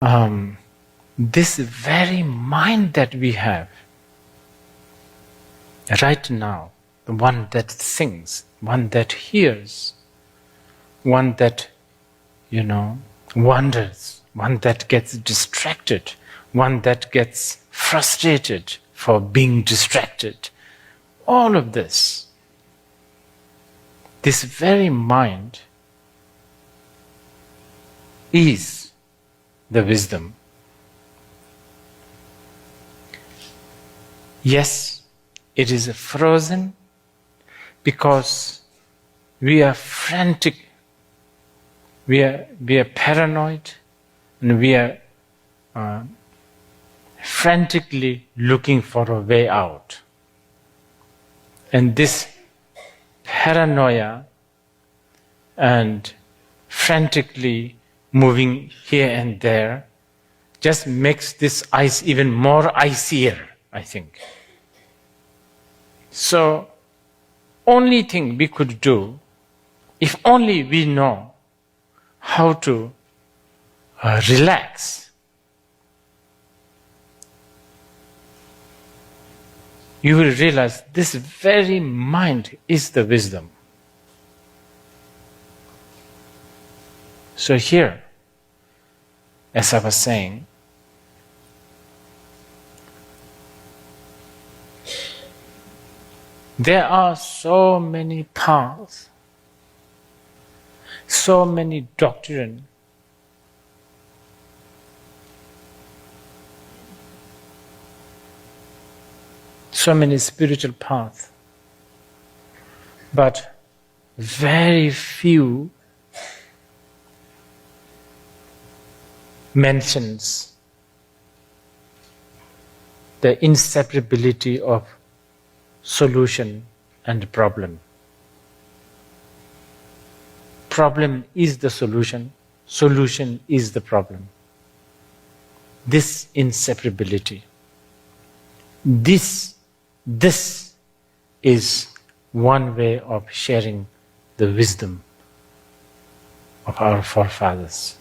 this very mind that we have right now, the one that thinks, one that hears, one that, wanders, one that gets distracted, one that gets frustrated for being distracted. All of this very mind is the wisdom. Yes, it is frozen because we are frantic, we are paranoid, and we are frantically looking for a way out. And this paranoia and frantically moving here and there just makes this ice even more icier, I think. So, only thing we could do, if only we know how to relax, you will realize this very mind is the wisdom. So here, as I was saying, there are so many paths, so many doctrines, so many spiritual paths, but very few mentions the inseparability of solution and problem. Problem is the solution, solution is the problem. This inseparability, this is one way of sharing the wisdom of our forefathers.